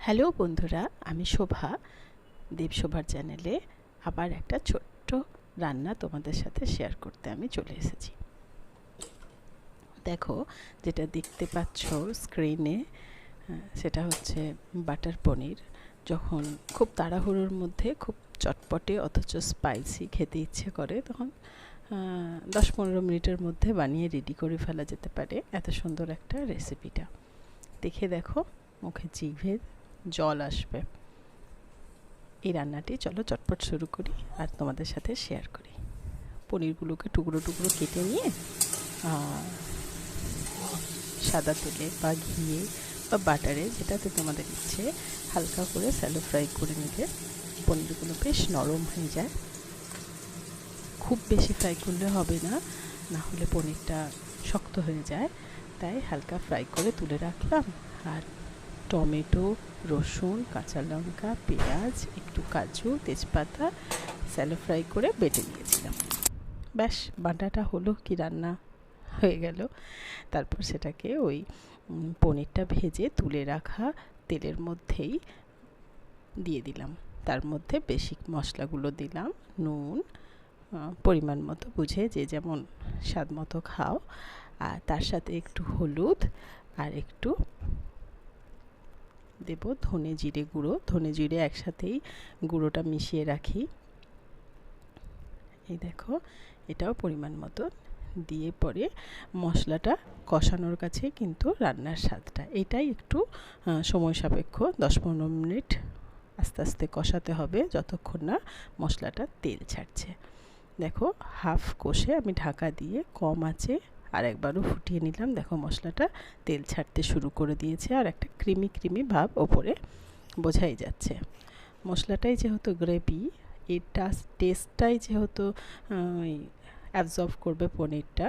Hello বন্ধুরা, আমি শোভা। দেবশোভার চ্যানেলে আবার একটা ছোট্ট রান্না তোমাদের সাথে শেয়ার করতে আমি চলে এসেছি। দেখো, যেটা দেখতে পাচ্ছ স্ক্রিনে, সেটা হচ্ছে বাটার পনির। যখন খুব তাড়াহুড়োর মধ্যে খুব চটপটে অথচ স্পাইসি খেতে ইচ্ছে করে, তখন 10-15 মিনিটের মধ্যে বানিয়ে রেডি করে ফেলা যেতে পারে এত সুন্দর একটা রেসিপিটা। দেখে দেখো, মুখে জিভে জল আসবে। এই রান্নাটি চলো চটপট শুরু করি আর তোমাদের সাথে শেয়ার করি। পনিরগুলোকে টুকরো টুকরো কেটে নিয়ে সাদা তেলে বা ঘিয়ে বা বাটারে, যেটাতে তোমাদের ইচ্ছে, হালকা করে স্যালো ফ্রাই করে নিলে পনিরগুলো বেশ নরম হয়ে যায়। খুব বেশি ফ্রাই করলে হবে না, না হলে পনিরটা শক্ত হয়ে যায়। তাই হালকা ফ্রাই করে তুলে রাখলাম। আর টমেটো, রসুন, কাঁচা লঙ্কা, পেঁয়াজ, একটু কাজু, তেজপাতা স্যালো ফ্রাই করে বেটে নিয়েছিলাম। ব্যাস, বাটাটা হলো কি রান্না হয়ে গেল। তারপর সেটাকে ওই পনিরটা ভেজে তুলে রাখা তেলের মধ্যেই দিয়ে দিলাম। তার মধ্যে বেসিক মশলাগুলো দিলাম, নুন পরিমাণ মতো বুঝে, যে যেমন স্বাদ মতো খাও, আর তার সাথে একটু হলুদ আর একটু দেব ধনে জিরে গুঁড়ো। ধনে জিরে একসাথেই গুঁড়োটা মিশিয়ে রাখি। এই দেখো, এটাও পরিমাণ মতো দিয়ে পরে মশলাটা কষানোর কাছে কিন্তু রান্নার স্বাদটা এটাই একটু সময় সাপেক্ষ। 10-15 মিনিট আস্তে আস্তে কষাতে হবে যতক্ষণ না মশলাটা তেল ছাড়ছে। দেখো, হাফ কষে আমি ঢাকা দিয়ে কম আঁচে আর একবারও ফুটিয়ে নিলাম। দেখো, মশলাটা তেল ছাড়তে শুরু করে দিয়েছে আর একটা ক্রিমি ক্রিমি ভাব ওপরে বোঝাই যাচ্ছে। মশলাটাই যেহেতু গ্রেভি, এটা টেস্টটাই যেহেতু অ্যাবজর্ব করবে পনিরটা,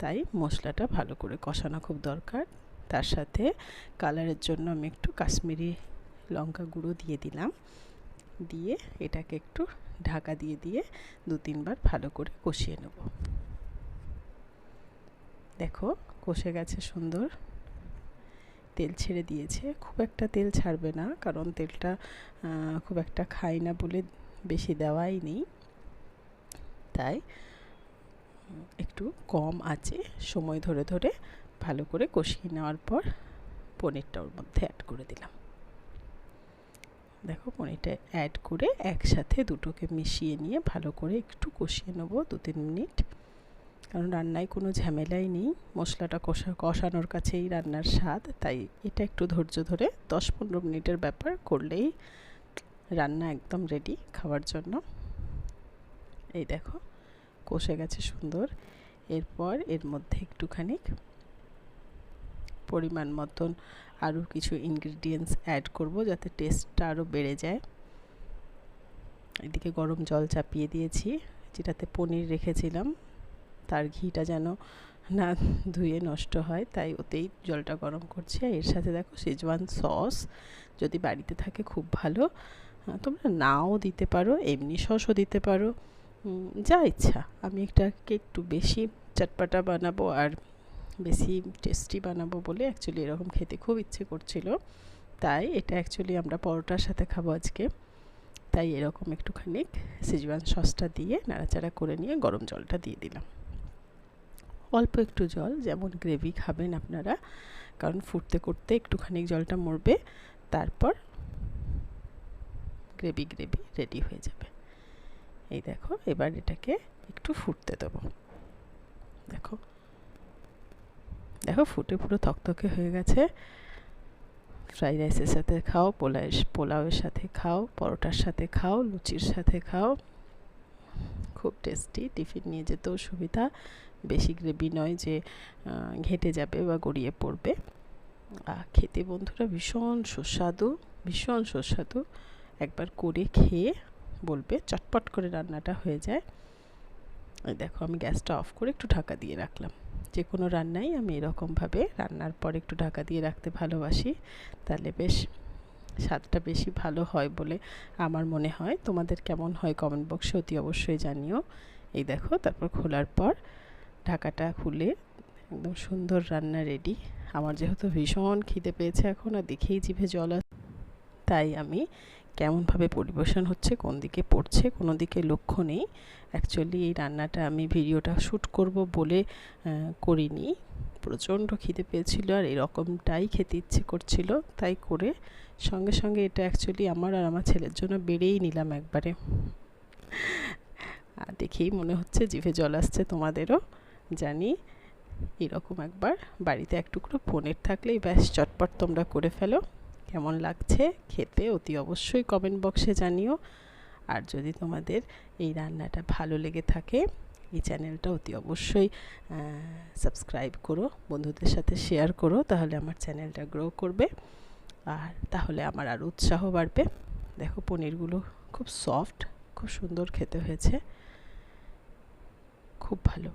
তাই মশলাটা ভালো করে কষানো খুব দরকার। তার সাথে কালারের জন্য আমি একটু কাশ্মীরি লঙ্কা গুঁড়ো দিয়ে দিলাম। দিয়ে এটাকে একটু ঢাকা দিয়ে দিয়ে 2-3 বার ভালো করে কষিয়ে নেব। দেখো, কষে গেছে সুন্দর, তেল ছেড়ে দিয়েছে। খুব একটা তেল ছাড়বে না, কারণ তেলটা খুব একটা খাই না বলে বেশি দেওয়াই নেই। তাই একটু কম আঁচে সময় ধরে ধরে ভালো করে কষিয়ে নেওয়ার পর পনিরটা ওর মধ্যে অ্যাড করে দিলাম। দেখো, পনিরটা অ্যাড করে একসাথে দুটোকে মিশিয়ে নিয়ে ভালো করে একটু কষিয়ে নেব 2-3 মিনিট। কারণ রান্নায় কোনো ঝামেলাই নেই, মশলাটা কষানোর কাছেই রান্নার স্বাদ। তাই এটা একটু ধৈর্য ধরে 10-15 মিনিটের ব্যাপার করলেই রান্না একদম রেডি খাওয়ার জন্য। এই দেখো, কষে গেছে সুন্দর। এরপর এর মধ্যে একটুখানি পরিমাণ মতন আরও কিছু ইনগ্রিডিয়েন্টস অ্যাড করব, যাতে টেস্টটা আরও বেড়ে যায়। এদিকে গরম জল চাপিয়ে দিয়েছি, যেটাতে পনির রেখেছিলাম তার ঘিটা যেন না ধুয়ে নষ্ট হয়, তাই ওতেই জলটা গরম করছি। এর সাথে দেখো, শেজওয়ান সস যদি বাড়িতে থাকে খুব ভালো, তোমরা নাও দিতে পারো, এমনি সসও দিতে পারো, যা ইচ্ছা। আমি এটাকে একটু বেশি চটপাটা বানাবো আর বেশি টেস্টি বানাবো বলে অ্যাকচুয়ালি এরকম খেতে খুব ইচ্ছে করছিল। তাই এটা অ্যাকচুয়ালি আমরা পরোটার সাথে খাবো আজকে, তাই এরকম একটুখানি শেজওয়ান সসটা দিয়ে নাড়াচাড়া করে নিয়ে গরম জলটা দিয়ে দিলাম। অল্প একটু জল, যেমন গ্রেভি খাবেন আপনারা, কারণ ফুটতে করতে একটুখানি জলটা মরবে, তারপর গ্রেভি গ্রেভি রেডি হয়ে যাবে। এই দেখো, এবার এটাকে একটু ফুটতে দেবো। দেখো দেখো, ফুটে পুরো থকথকে হয়ে গেছে। ফ্রাইড রাইসের সাথে খাও, পোলাওয়ের সাথে খাও, পরোটার সাথে খাও, লুচির সাথে খাও, খুব টেস্টি। টিফিন নিয়ে যেতেও সুবিধা, বেশি গ্রেভি নয় যে ঘেঁটে যাবে বা গড়িয়ে পড়বে। খেতে বন্ধুরা ভীষণ সুস্বাদু, ভীষণ সুস্বাদু। একবার করে খেয়ে বলবে চটপট করে রান্নাটা হয়ে যায়। এই দেখো, আমি গ্যাসটা অফ করে একটু ঢাকা দিয়ে রাখলাম। যে কোনো রান্নাই আমি এরকমভাবে রান্নার পর একটু ঢাকা দিয়ে রাখতে ভালোবাসি, তাহলে বেশ স্বাদটা বেশি ভালো হয় বলে আমার মনে হয়। তোমাদের কেমন হয় কমেন্ট বক্সে অতি অবশ্যই জানিও। এই দেখো, তারপর খোলার পর ঢাকাটা খুলে একদম সুন্দর রান্না রেডি। আমার যেহেতু ভীষণ খিদে পেয়েছে এখন, আর দেখেই জিভে জল তাই আমি কেমনভাবে পরিবেশন হচ্ছে, কোন দিকে পড়ছে, কোনো দিকে লক্ষ্য নেই। অ্যাকচুয়ালি এই রান্নাটা আমি ভিডিওটা শ্যুট করব বলে করিনি। প্রচণ্ড খিদে পেয়েছিল আর এরকমটাই খেতে ইচ্ছে করছিল, তাই করে সঙ্গে সঙ্গে এটা অ্যাকচুয়ালি আমার আর আমার ছেলের জন্য বেড়েই নিলাম একবারে। আর দেখেই মনে হচ্ছে জিভে জল আসছে তোমাদেরও, জানি। এরকম একবার বাড়িতে এক টুকরো পনির থাকলেই ব্যাস চটপট তোমরা করে ফেলো। কেমন লাগছে খেতে অতি অবশ্যই কমেন্ট বক্সে জানিও। আর যদি তোমাদের এই রান্নাটা ভালো লেগে থাকে, এই চ্যানেলটা অতি অবশ্যই সাবস্ক্রাইব করো, বন্ধুদের সাথে শেয়ার করো, তাহলে আমার চ্যানেলটা গ্রো করবে আর তাহলে আমার আরও উৎসাহ বাড়বে। দেখো পনিরগুলো খুব সফট, খুব সুন্দর খেতে হয়েছে, খুব ভালো।